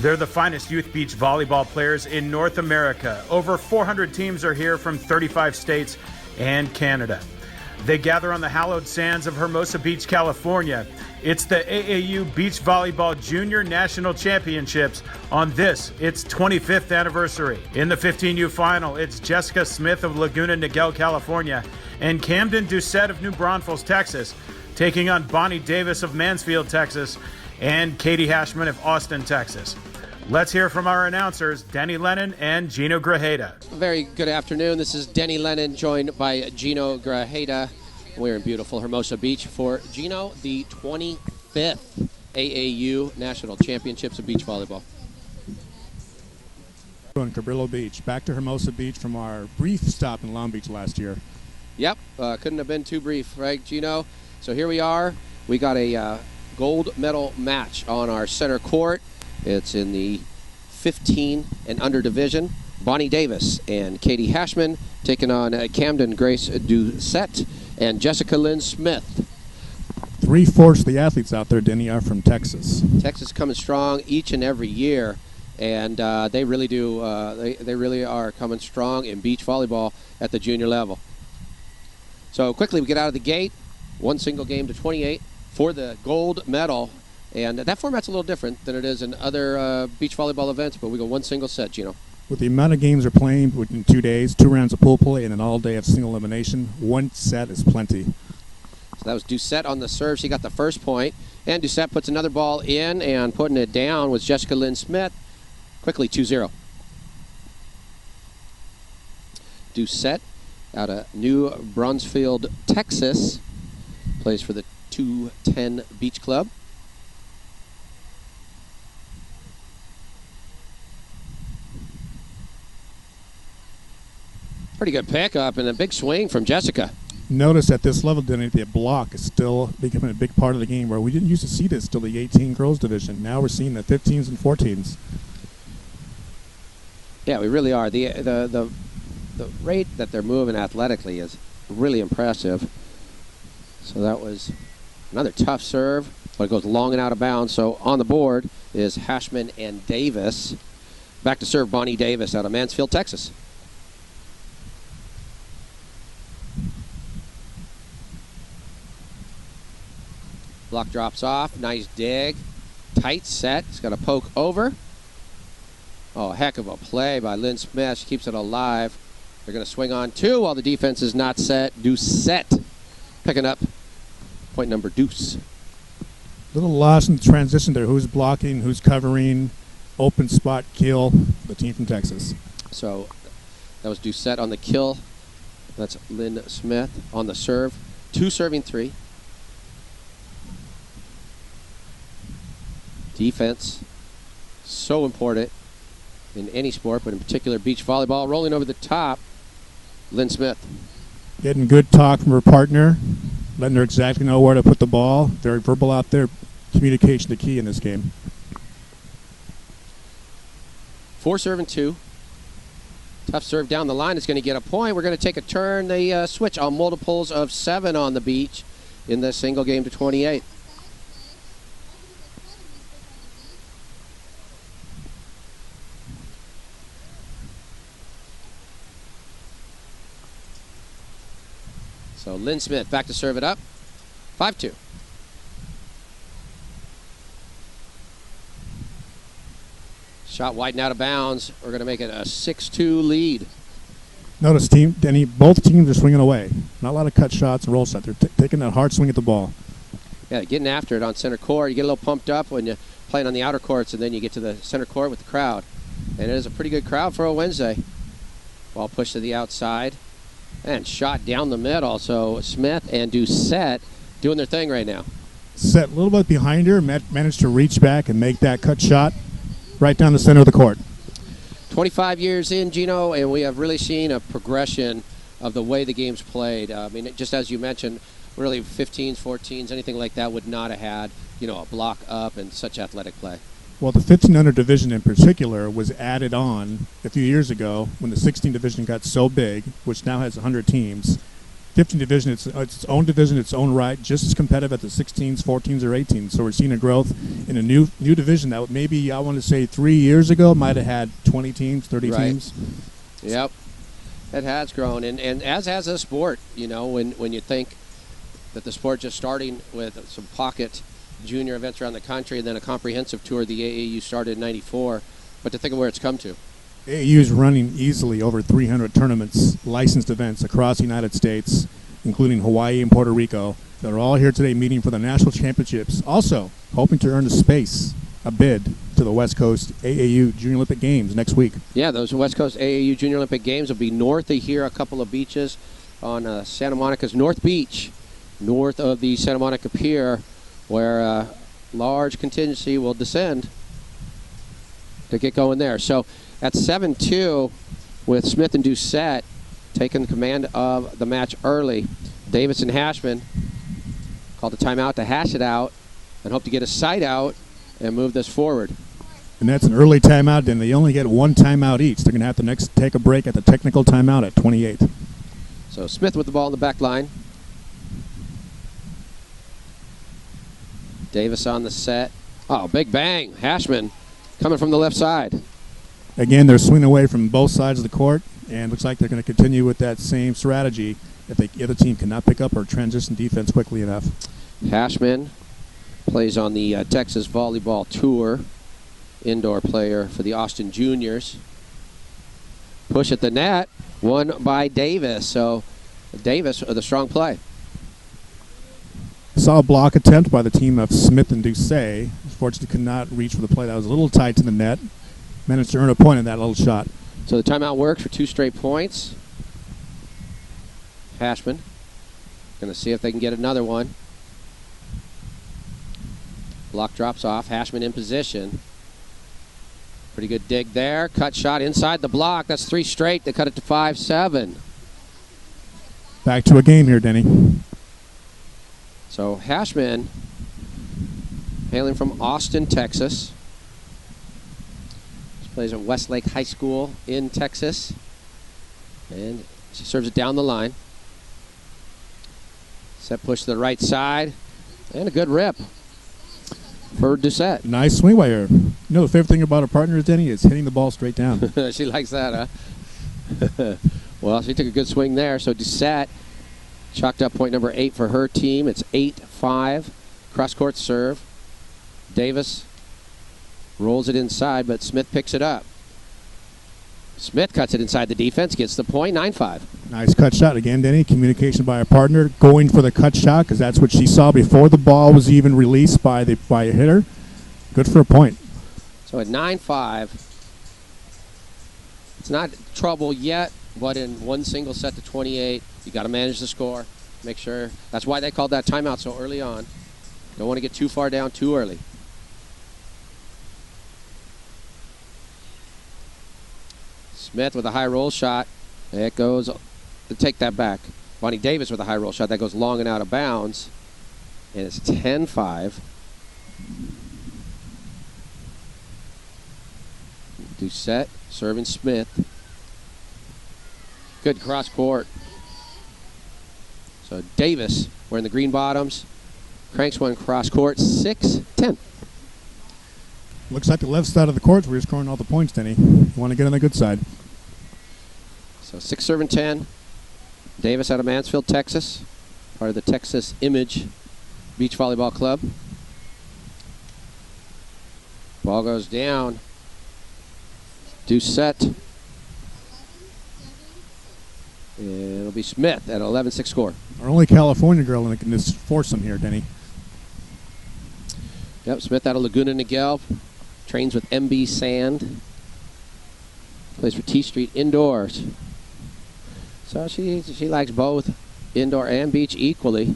They're the finest youth beach volleyball players in North America. Over 400 teams are here from 35 states and Canada. They gather on the hallowed sands of Hermosa Beach, California. It's the AAU Beach Volleyball Junior National Championships on this, its 25th anniversary. In the 15U final, it's Jessica Smith of Laguna, NIGUEL, California, and CAMDYN Doucet of New Braunfels, Texas, taking on Bonnie Davis of Mansfield, Texas, and Katie Hashman of Austin, Texas. Let's hear from our announcers, Denny Lennon and Gino Grajeda. Very good afternoon. This is Denny Lennon, joined by Gino Grajeda. We're in beautiful Hermosa Beach for, Gino, the 25th AAU National Championships of Beach Volleyball. On Cabrillo Beach, back to Hermosa Beach from our brief stop in Long Beach last year. Yep, couldn't have been too brief, right, Gino? So here we are. We got a gold medal match on our center court. It's in the 15 and under division. Bonnie Davis and Katie Hashman taking on CAMDYN Grace Doucet and Jessica Lynn Smith. 3/4 of the athletes out there, Denny, are from Texas. Texas coming strong each and every year, and they really do. They really are coming strong in beach volleyball at the junior level. So quickly we get out of the gate. One single game to 28 for the gold medal. And that format's a little different than it is in other beach volleyball events, but we go one single set, Gino. With the amount of games we're playing within 2 days, 2 rounds of pool play and an all day of single elimination, one set is plenty. So that was Doucet on the serve. She got the first point. And Doucet puts another ball in, and putting it down was Jessica Lynn Smith. Quickly 2-0. Doucet out of New Braunfels, Texas, plays for the 210 Beach Club. Pretty good pickup and a big swing from Jessica. Notice at this level, Denny, the block is still becoming a big part of the game, where we didn't used to see this till the 18 girls division. Now we're seeing the 15s and 14s. Yeah, we really are. The rate that they're moving athletically is really impressive. So that was another tough serve, but it goes long and out of bounds. So on the board is Hashman and Davis. Back to serve Bonnie Davis out of Mansfield, Texas. Block drops off. Nice dig. Tight set. It's got a poke over. Oh, heck of a play by Lynn Smith. She keeps it alive. They're going to swing on two while the defense is not set. Doucet picking up point number deuce. Little loss in the transition there. Who's blocking, who's covering, open spot kill, the team from Texas. So that was Doucet on the kill. That's Lynn Smith on the serve. 2 serving 3. Defense, so important in any sport, but in particular beach volleyball. Rolling over the top, Lynn Smith. Getting good talk from her partner, letting her exactly know where to put the ball. Very verbal out there. Communication the key in this game. 4 serving 2. Tough serve down the line is going to get a point. We're going to take a turn. They switch on multiples of 7 on the beach in this single game to 28. So Lynn Smith back to serve it up. 5-2. Shot wide and out of bounds. We're going to make it a 6-2 lead. Notice, team, Denny, both teams are swinging away. Not a lot of cut shots and roll shots. They're taking that hard swing at the ball. Yeah, getting after it on center court. You get a little pumped up when you're playing on the outer courts, and then you get to the center court with the crowd. And it is a pretty good crowd for a Wednesday. Ball pushed to the outside. And shot down the middle. So Smith and Doucet doing their thing right now. Set a little bit behind her, managed to reach back and make that cut shot right down the center of the court. 25 years in, Gino, and we have really seen a progression of the way the game's played. I mean, just as you mentioned, really 15s, 14s, anything like that would not have had, you know, a block up and such athletic play. Well, the 15 under division in particular was added on a few years ago when the 16 division got so big, which now has 100 teams. 15 division, it's its own division, its own right, just as competitive at the 16s, 14s, or 18s. So we're seeing a growth in a new division that maybe, I want to say 3 years ago, might have had 20 teams, 30 teams. Yep. It has grown, and as has a sport, you know, when you think that the sport just starting with some pocket junior events around the country and then a comprehensive tour, the AAU started in '94, but to think of where it's come to. AAU is running easily over 300 tournaments, licensed events across the United States, including Hawaii and Puerto Rico. They're all here today meeting for the national championships. Also, hoping to earn a bid to the West Coast AAU Junior Olympic Games next week. Yeah, those West Coast AAU Junior Olympic Games will be north of here, a couple of beaches on Santa Monica's North Beach, north of the Santa Monica Pier, where a large contingency will descend to get going there. So at 7-2, with Smith and Doucet taking command of the match early, Davis and Hashman called a timeout to hash it out and hope to get a side out and move this forward. And that's an early timeout, and they only get one timeout each. They're going to have to take a break at the technical timeout at 28. So Smith with the ball in the back line. Davis on the set. Oh, big bang. Hashman coming from the left side. Again, they're swinging away from both sides of the court, and looks like they're going to continue with that same strategy if the other team cannot pick up or transition defense quickly enough. Hashman plays on the Texas Volleyball Tour, indoor player for the Austin Juniors. Push at the net, won by Davis. So Davis, the strong play. Saw a block attempt by the team of Smith and Doucet. Unfortunately, could not reach for the play. That was a little tight to the net. Managed to earn a point in that little shot. So the timeout works for 2 straight points. Hashman going to see if they can get another one. Block drops off. Hashman in position. Pretty good dig there. Cut shot inside the block. That's 3 straight. They cut it to 5-7. Back to a game here, Denny. So Hashman, hailing from Austin, Texas. She plays at Westlake High School in Texas. And she serves it down the line. Set push to the right side. And a good rip for Doucet. Nice swing by her. You know, the favorite thing about her partner, Denny, is hitting the ball straight down. She likes that, huh? Well, she took a good swing there. So Doucet chalked up point number 8 for her team. It's 8-5. Cross-court serve. Davis rolls it inside, but Smith picks it up. Smith cuts it inside the defense, gets the point, 9-5. Nice cut shot again, Denny. Communication by her partner, going for the cut shot because that's what she saw before the ball was even released by a hitter. Good for a point. So at 9-5, it's not trouble yet, but in one single set to 28, you got to manage the score. Make sure. That's why they called that timeout so early on. Don't want to get too far down too early. Smith with a high roll shot. It goes to take that back. Bonnie Davis with a high roll shot. That goes long and out of bounds. And it's 10-5. Doucet serving Smith. Good cross court. So Davis wearing the green bottoms. Cranks one cross court. 6-10. Looks like the left side of the court where you're scoring all the points, Denny. You want to get on the good side. So 6-10. Davis out of Mansfield, Texas. Part of the Texas Image Beach Volleyball Club. Ball goes down. Doucet. It'll be Smith at an 11-6 score. Our only California girl in this foursome here, Denny. Yep, Smith out of Laguna, Niguel. Trains with MB Sand. Plays for T Street Indoors. So she likes both indoor and beach equally.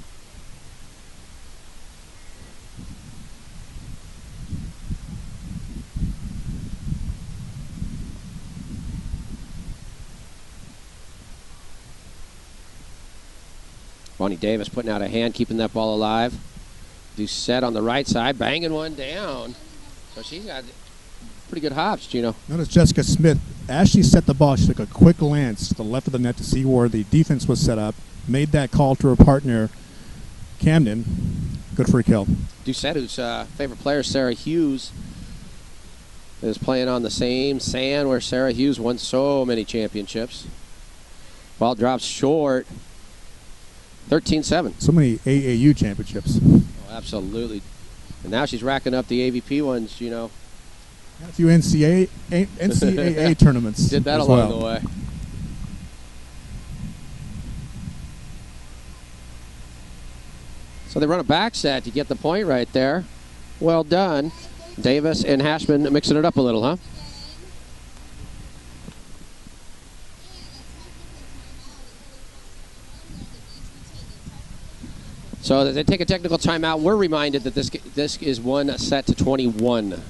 Bonnie Davis putting out a hand, keeping that ball alive. Doucet on the right side, banging one down. So she's got pretty good hops, Gino. Notice Jessica Smith, as she set the ball, she took a quick glance to the left of the net to see where the defense was set up, made that call to her partner, CAMDYN. Good for a kill. Doucet, whose favorite player, Sarah Hughes, is playing on the same sand where Sarah Hughes won so many championships. Ball drops short. 13-7. So many AAU championships. Oh, absolutely. And now she's racking up the AVP ones, you know. A few NCAA tournaments. Did that as along well. the way. So they run a back set to get the point right there. Well done. Davis and Hashman mixing it up a little, huh? So they take a technical timeout. We're reminded that this is 1 set to 21.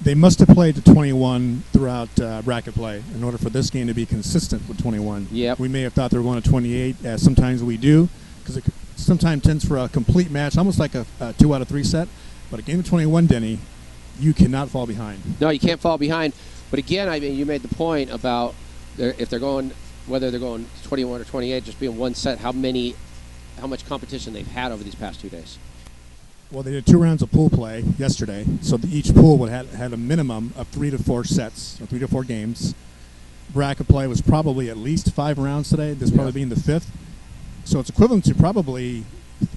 They must have played to 21 throughout bracket play in order for this game to be consistent with 21. Yep. We may have thought they were going to 28, as sometimes we do, because it sometimes tends for a complete match, almost like a 2 out of 3 set. But a game of 21, Denny, you cannot fall behind. No, you can't fall behind. But again, I mean, you made the point about if they're going, whether they're going 21 or 28, just being 1 set, how much competition they've had over these past 2 days. Well, they did 2 rounds of pool play yesterday, so each pool would have had a minimum of 3 to 4 sets, or 3 to 4 games. Bracket play was probably at least 5 rounds today, this probably being the 5th. So it's equivalent to probably,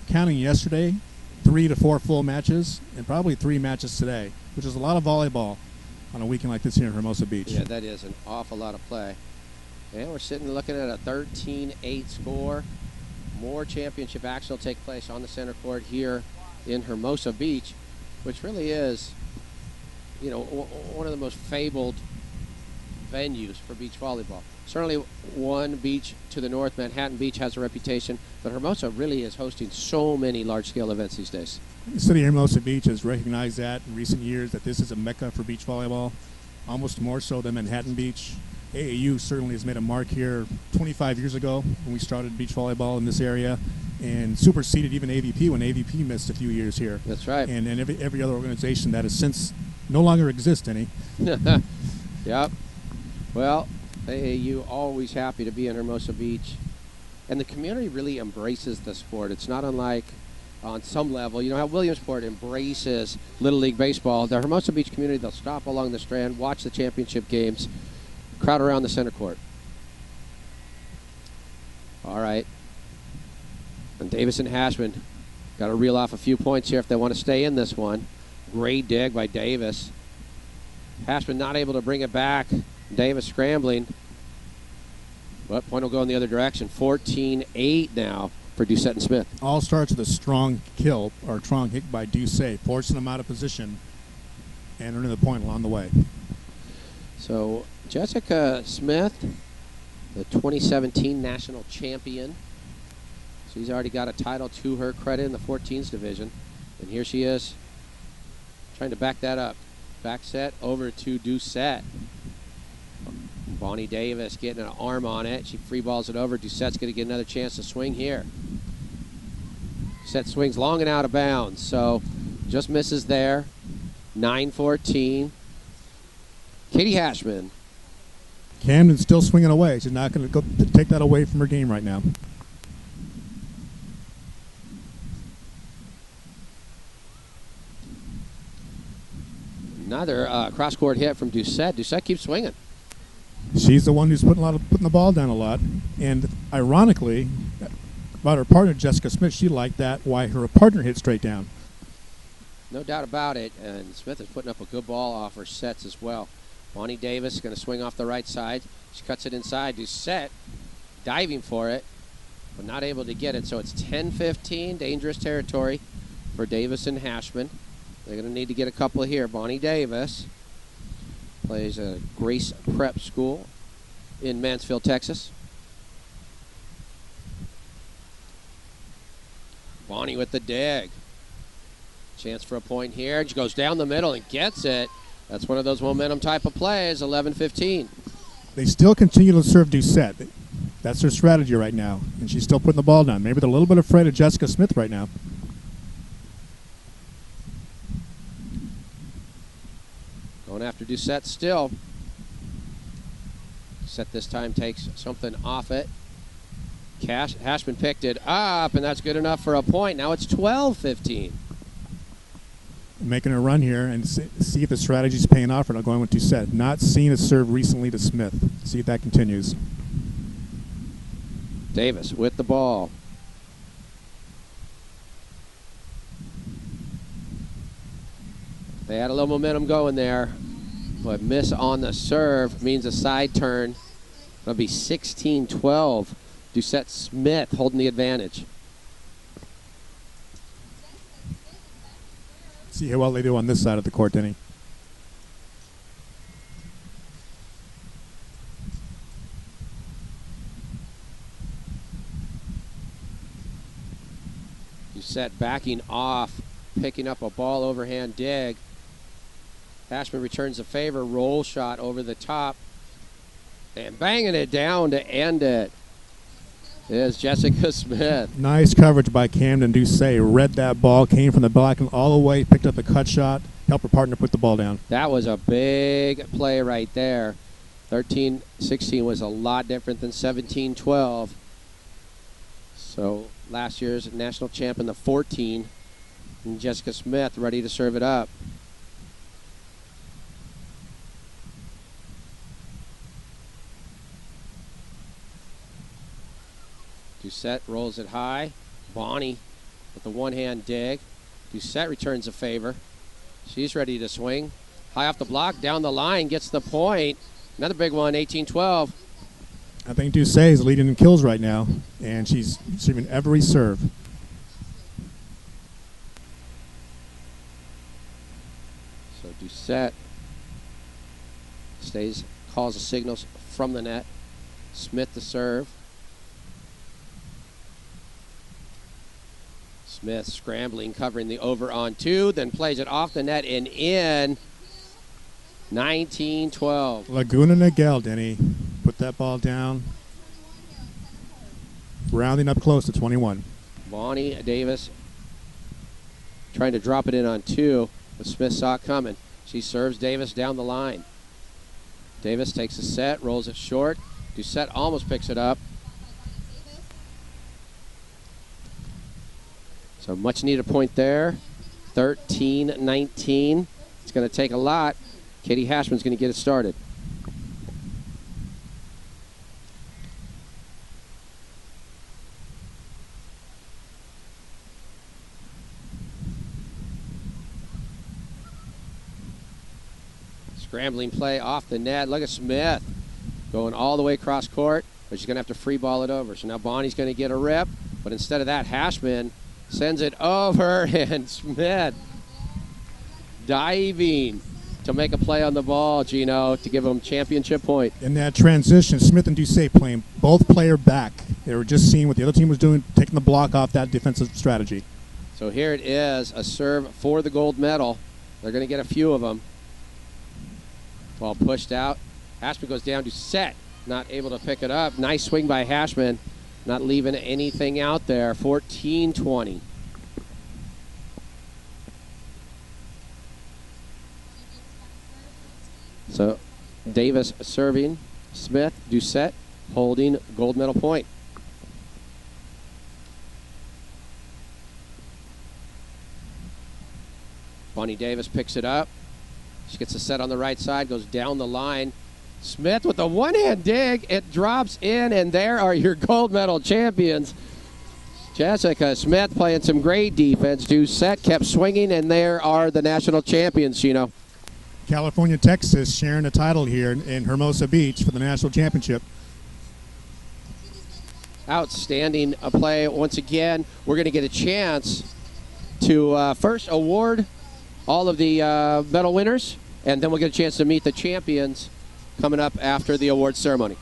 counting yesterday, 3 to 4 full matches, and probably 3 matches today, which is a lot of volleyball on a weekend like this here in Hermosa Beach. Yeah, that is an awful lot of play. And we're sitting looking at a 13-8 score. More championship action will take place on the center court here in Hermosa Beach, which really is, you know, one of the most fabled venues for beach volleyball. Certainly one beach to the north, Manhattan Beach, has a reputation, but Hermosa really is hosting so many large-scale events these days. The city of Hermosa Beach has recognized that in recent years, that this is a mecca for beach volleyball, almost more so than Manhattan Beach. AAU certainly has made a mark here 25 years ago when we started beach volleyball in this area, and superseded even AVP when AVP missed a few years here. That's right. And every other organization that has since no longer exists any. Yep. Well, AAU always happy to be in Hermosa Beach. And the community really embraces the sport. It's not unlike on some level, you know how Williamsport embraces Little League Baseball. The Hermosa Beach community, they'll stop along the Strand, watch the championship games, crowd around the center court. All right. And Davis and Hashman got to reel off a few points here if they want to stay in this one. Great dig by Davis. Hashman not able to bring it back. Davis scrambling. But point will go in the other direction. 14-8 now for Doucet and Smith. All starts with a strong kill, or strong hit by Doucet, forcing them out of position and earning the point along the way. So Jessica Smith, the 2017 national champion. She's already got a title to her credit in the 14s division. And here she is trying to back that up. Back set over to Doucet. Bonnie Davis getting an arm on it. She free balls it over. Doucet's going to get another chance to swing here. Doucet swings long and out of bounds. So just misses there. 9-14. Katie Hashman. CAMDYN's still swinging away. She's not going to take that away from her game right now. Another cross-court hit from Doucet. Doucet keeps swinging. She's the one who's putting the ball down a lot. And ironically, about her partner, Jessica Smith, she liked that, why her partner hit straight down. No doubt about it. And Smith is putting up a good ball off her sets as well. Bonnie Davis is going to swing off the right side. She cuts it inside. Doucet diving for it, but not able to get it. So it's 10-15, dangerous territory for Davis and Hashman. They're going to need to get a couple here. Bonnie Davis plays a Grace Prep School in Mansfield, Texas. Bonnie with the dig. Chance for a point here. She goes down the middle and gets it. That's one of those momentum type of plays, 11-15. They still continue to serve Doucet. That's their strategy right now, and she's still putting the ball down. Maybe they're a little bit afraid of Jessica Smith right now. Going after Doucet still. Doucet this time takes something off it. Hashman picked it up, and that's good enough for a point. Now it's 12-15. Making a run here and see if the strategy's paying off or not. Going with Doucet. Not seen a serve recently to Smith. See if that continues. Davis with the ball. They had a little momentum going there, but miss on the serve means a side turn. It'll be 16-12. Doucet Smith holding the advantage. See how well they do on this side of the court, Denny. Doucet backing off, picking up a ball overhand dig. Hashman returns the favor, roll shot over the top, and banging it down to end it is Jessica Smith. Nice coverage by CAMDYN. Doucet read that ball, came from the back and all the way, picked up the cut shot, helped her partner put the ball down. That was a big play right there. 13-16 was a lot different than 17-12. So last year's national champion, the 14, and Jessica Smith ready to serve it up. Doucet rolls it high. Bonnie with the one-hand dig. Doucet returns a favor. She's ready to swing. High off the block, down the line, gets the point. Another big one, 18-12. I think Doucet is leading in kills right now, and she's serving every serve. So Doucet stays, calls the signals from the net. Smith the serve. Smith scrambling, covering the over on two, then plays it off the net and in. 19-12. Laguna NIGUEL, Denny. Put that ball down. Rounding up close to 21. Bonnie Davis trying to drop it in on two, but Smith saw it coming. She serves Davis down the line. Davis takes a set, rolls it short. Doucet almost picks it up. So much needed point there. 13-19. It's going to take a lot. Katie Hashman's going to get it started. Scrambling play off the net. Look at Smith going all the way across court, but she's going to have to free ball it over. So now Bonnie's going to get a rip, but instead of that, Hashman sends it over, and Smith diving to make a play on the ball, Gino, to give them championship point. In that transition, Smith and Doucet playing both player back. They were just seeing what the other team was doing, taking the block off that defensive strategy. So here it is, a serve for the gold medal. They're going to get a few of them. Ball pushed out. Hashman goes down to set, not able to pick it up. Nice swing by Hashman. Not leaving anything out there. 14-20. So Davis serving. Smith, Doucet holding gold medal point. Bonnie Davis picks it up. She gets a set on the right side, goes down the line. Smith with a one-hand dig, it drops in, and there are your gold medal champions. Jessica Smith playing some great defense. Doucet kept swinging, and there are the national champions, Gino. California, Texas sharing the title here in Hermosa Beach for the national championship. Outstanding play. Once again, we're going to get a chance to first award all of the medal winners, and then we'll get a chance to meet the champions coming up after the award ceremony.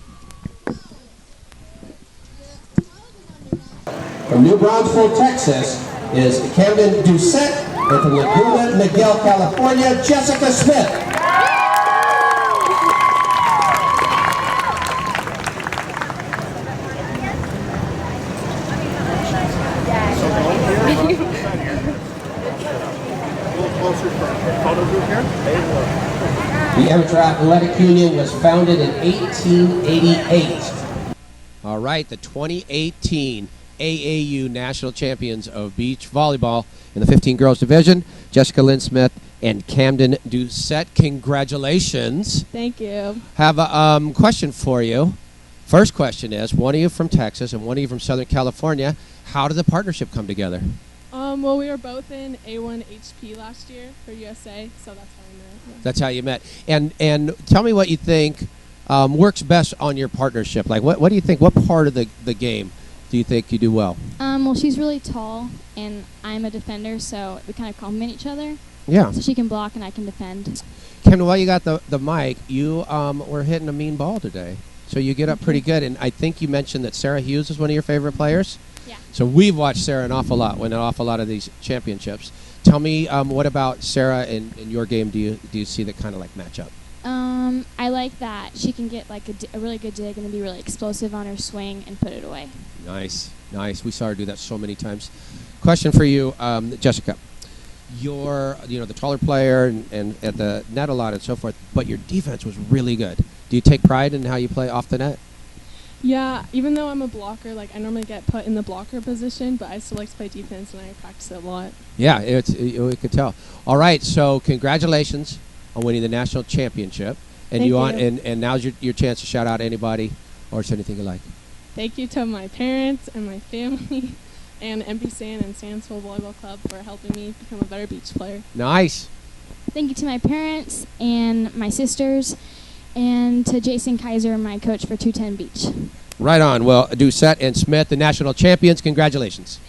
From New Braunfels, Texas, is CAMDYN Doucet, and from Laguna NIGUEL, California, Jessica Smith. Closer for photo group here. Amateur Athletic Union was founded in 1888. All right, the 2018 AAU National Champions of Beach Volleyball in the 15 girls division, Jessica Lynn Smith and CAMDYN Doucet. Congratulations. Thank you. Have a question for you. First question is, one of you from Texas and one of you from Southern California. How did the partnership come together? Well, we were both in A1 HP last year for USA, so that's how we met. Yeah. That's how you met. And tell me what you think works best on your partnership. Like, what do you think? What part of the game do you think you do well? Well, she's really tall, and I'm a defender, so we kind of complement each other. Yeah. So she can block, and I can defend. Camden, while you got the mic, you were hitting a mean ball today. So you get up pretty good. And I think you mentioned that Sarah Hughes is one of your favorite players. Yeah. So we've watched Sarah an awful lot, win an awful lot of these championships. Tell me, what about Sarah in your game do you see that kind of like match up? I like that she can get like a really good dig and then be really explosive on her swing and put it away. Nice, nice. We saw her do that so many times. Question for you, Jessica. You're the taller player and at the net a lot and so forth, but your defense was really good. Do you take pride in how you play off the net? Yeah, even though I'm a blocker, like I normally get put in the blocker position, but I still like to play defense and I practice it a lot. Yeah, we could tell. All right, so congratulations on winning the national championship. And Thank you. And now's your chance to shout out anybody or say anything you like. Thank you to my parents and my family and MB and Sandsville Volleyball Club for helping me become a better beach player. Nice. Thank you to my parents and my sisters, and to Jason Kaiser, my coach for 210 Beach. Right on. Well, Doucet and Smith, the national champions, congratulations.